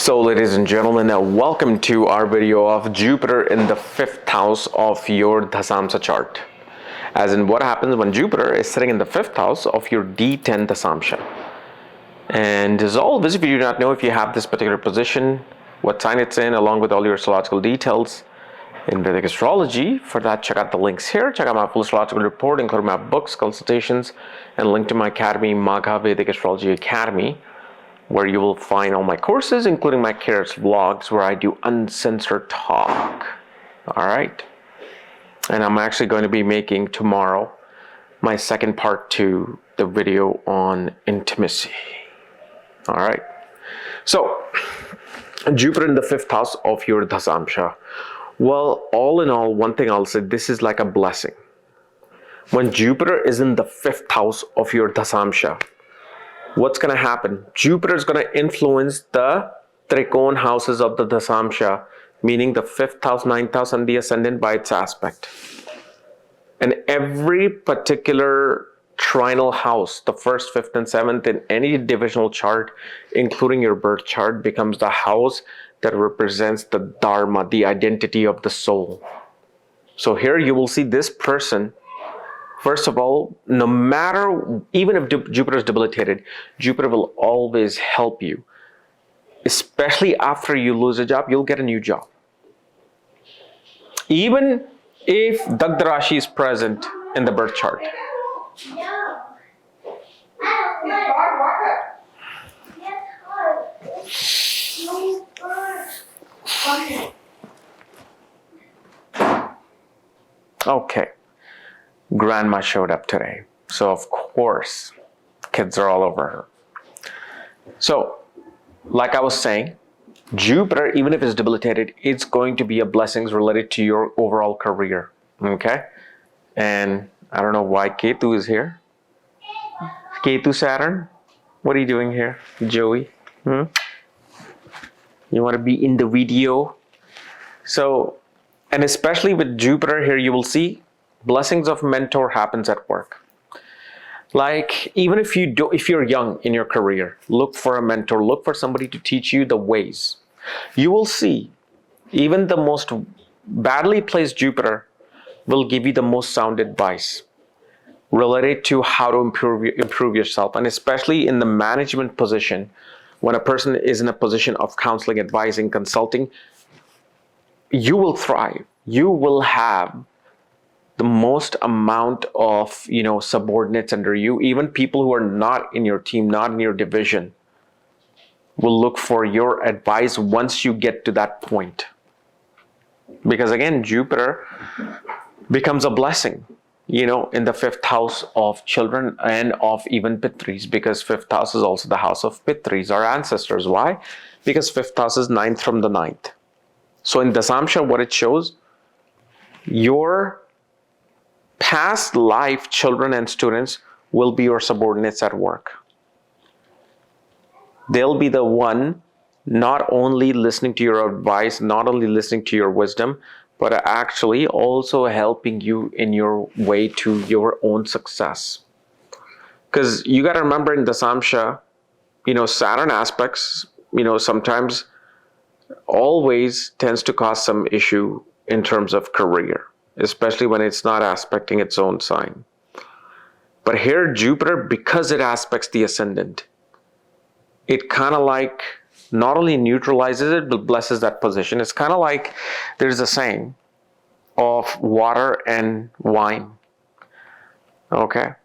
So ladies and gentlemen, welcome to our video of Jupiter in the 5th house of your Dashamsha chart. As in what happens when Jupiter is sitting in the 5th house of your D10 Dashamsha. And as always, if you do not know if you have this particular position, what sign it's in, along with all your astrological details in Vedic Astrology, for that check out the links here. Check out my full astrological report, including my books, consultations, and link to my academy, Magha Vedic Astrology Academy, where you will find all my courses, including my KRS vlogs, where I do uncensored talk. All right. And I'm actually going to be making tomorrow my second part to the video on intimacy. All right. So, Jupiter in the 5th house of your Dashamsha. Well, all in all, one thing I'll say, this is like a blessing. When Jupiter is in the 5th house of your Dashamsha, what's going to happen? Jupiter is going to influence the Trikon houses of the Dashamsha, meaning the 5th house, 9th house, and the ascendant by its aspect. And every particular trinal house, the 1st, 5th, and 7th in any divisional chart, including your birth chart, becomes the house that represents the Dharma, the identity of the soul. So here you will see this person. First of all, no matter, even if Jupiter is debilitated, Jupiter will always help you. Especially after you lose a job, you'll get a new job. Even if Dagda Rashi is present in the birth chart. Okay. Grandma showed up today. So of course, kids are all over her. So, like I was saying, Jupiter, even if it's debilitated, it's going to be a blessings related to your overall career. Okay? And I don't know why Ketu is here. Ketu Saturn? What are you doing here, Joey? You want to be in the video? So, and especially with Jupiter here, you will see blessings of mentor happens at work. Like, even if you're young in your career, look for a mentor, look for somebody to teach you the ways. You will see, even the most badly placed Jupiter will give you the most sound advice related to how to improve yourself. And especially in the management position, when a person is in a position of counseling, advising, consulting, you will thrive. You will have the most amount of, subordinates under you. Even people who are not in your team, not in your division, will look for your advice once you get to that point. Because again, Jupiter becomes a blessing, in the 5th house of children and of even Pitris, because 5th house is also the house of Pitris, our ancestors. Why? Because 5th house is 9th from the 9th. So in Dashamsha, what it shows, your past life children and students will be your subordinates at work. They'll be the one not only listening to your advice, not only listening to your wisdom, but actually also helping you in your way to your own success. Because you got to remember in Dashamsha, Saturn aspects, sometimes always tends to cause some issue in terms of career, especially when it's not aspecting its own sign. But here, Jupiter, because it aspects the ascendant, it kind of like not only neutralizes it, but blesses that position. It's kind of like there's a saying of water and wine. Okay?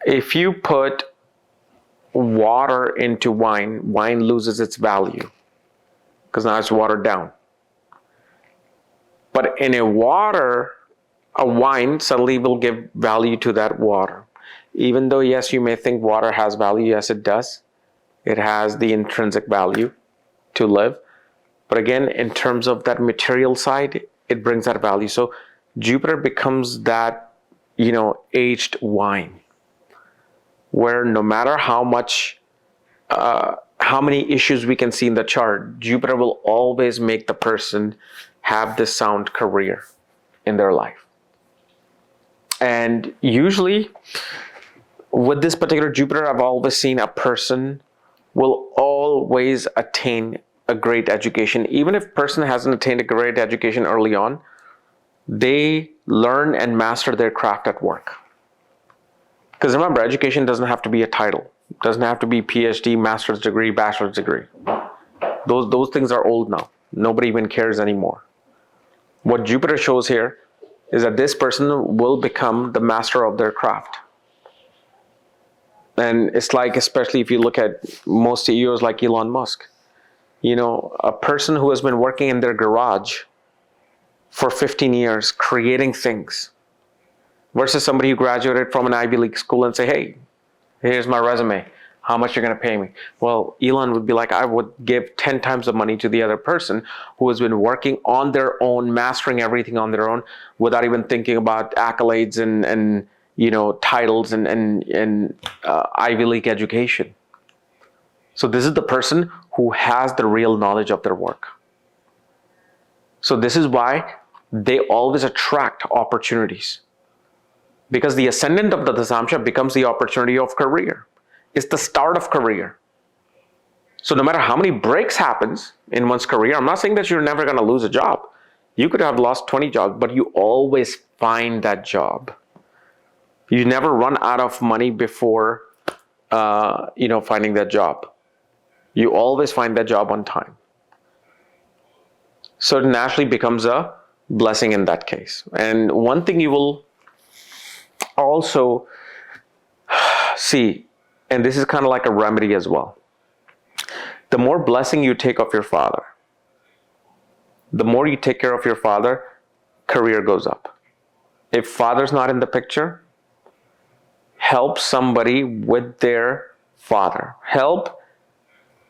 If you put water into wine, wine loses its value because now it's watered down. But in a wine suddenly will give value to that water. Even though, yes, you may think water has value. Yes, it does. It has the intrinsic value to live. But again, in terms of that material side, it brings that value. So Jupiter becomes that, aged wine, where no matter how many issues we can see in the chart, Jupiter will always make the person have this sound career in their life. And usually with this particular Jupiter, I've always seen a person will always attain a great education, even if person hasn't attained a great education early on, they learn and master their craft at work. Because remember, education doesn't have to be a title. It doesn't have to be PhD, master's degree, bachelor's degree. Those things are old now. Nobody even cares anymore. What Jupiter shows here is that this person will become the master of their craft. And it's like, especially if you look at most CEOs like Elon Musk, you know, a person who has been working in their garage for 15 years creating things versus somebody who graduated from an Ivy League school and say, hey, here's my resume. How much you're going to pay me? Well, Elon would be like, I would give 10 times the money to the other person who has been working on their own, mastering everything on their own without even thinking about accolades and you know, titles and Ivy League education. So this is the person who has the real knowledge of their work. So this is why they always attract opportunities. Because the ascendant of the Dashamsha becomes the opportunity of career. It's the start of career. So no matter how many breaks happens in one's career, I'm not saying that you're never going to lose a job. You could have lost 20 jobs, but you always find that job. You never run out of money before, you know, finding that job. You always find that job on time. So it naturally becomes a blessing in that case. And one thing you will also see, and this is kind of like a remedy as well. The more blessing you take of your father, the more you take care of your father, career goes up. If father's not in the picture, help somebody with their father. Help,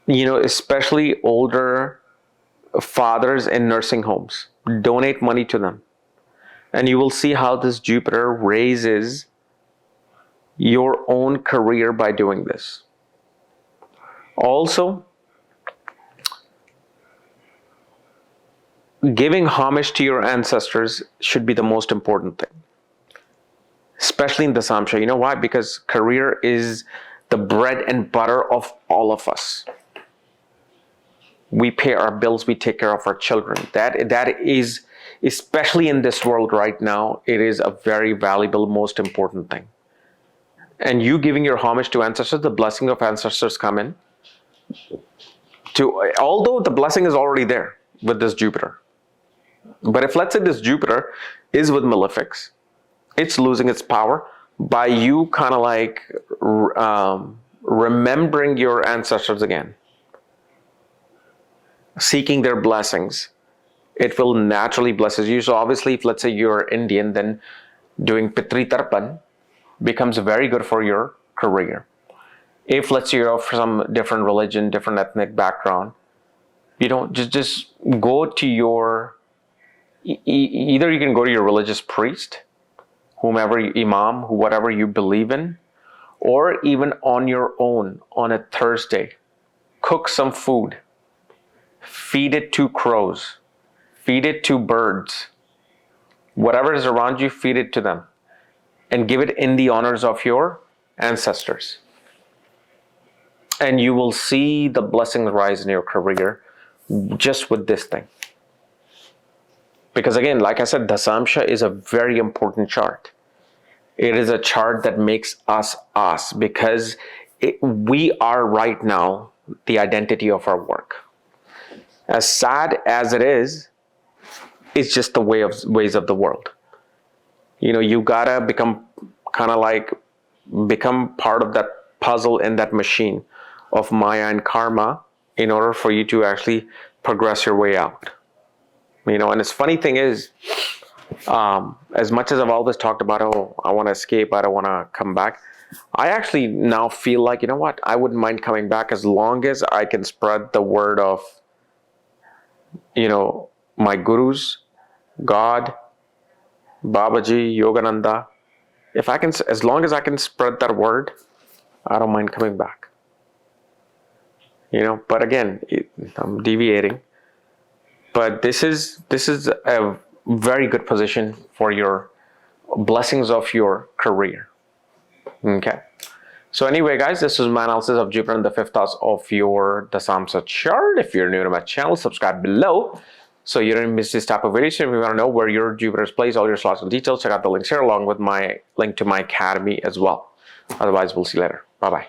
you know, especially older fathers in nursing homes. Donate money to them. And you will see how this Jupiter raises your own career by doing this. Also, giving homage to your ancestors should be the most important thing. Especially in Dashamsha. You know why? Because career is the bread and butter of all of us. We pay our bills, we take care of our children. That is, especially in this world right now, it is a very valuable, most important thing. And you giving your homage to ancestors, the blessing of ancestors come in. Although the blessing is already there with this Jupiter. But if let's say this Jupiter is with malefics, it's losing its power by you kind of like remembering your ancestors again. Seeking their blessings. It will naturally bless you. So obviously, if let's say you're Indian, then doing Pitri Tarpan becomes very good for your career. If let's say you're from some different religion, different ethnic background, you know, just go to your, either you can go to your religious priest, whomever, imam, whatever you believe in, or even on your own on a Thursday, cook some food, feed it to crows, feed it to birds, whatever is around you, feed it to them, and give it in the honors of your ancestors. And you will see the blessings rise in your career just with this thing. Because again, like I said, Dashamsha is a very important chart. It is a chart that makes us us, because we are right now the identity of our work. As sad as it is, it's just the ways of the world. You know, you gotta become part of that puzzle in that machine of Maya and karma in order for you to actually progress your way out. You know, and this funny thing is, as much as I've always talked about, oh, I want to escape, I don't want to come back, I actually now feel like, you know what, I wouldn't mind coming back as long as I can spread the word of, you know, my gurus, God, Babaji, Yogananda. If I can, as long as I can spread that word, I don't mind coming back. You know, but again, I'm deviating. But this is a very good position for your blessings of your career. Okay. So anyway, guys, this was my analysis of Jupiter in the 5th house of your Dashamsha chart. If you're new to my channel, subscribe below so you don't miss this type of videos. If you want to know where your Jupiter is placed, all your astrological details, check out the links here along with my link to my academy as well. Otherwise, we'll see you later. Bye-bye.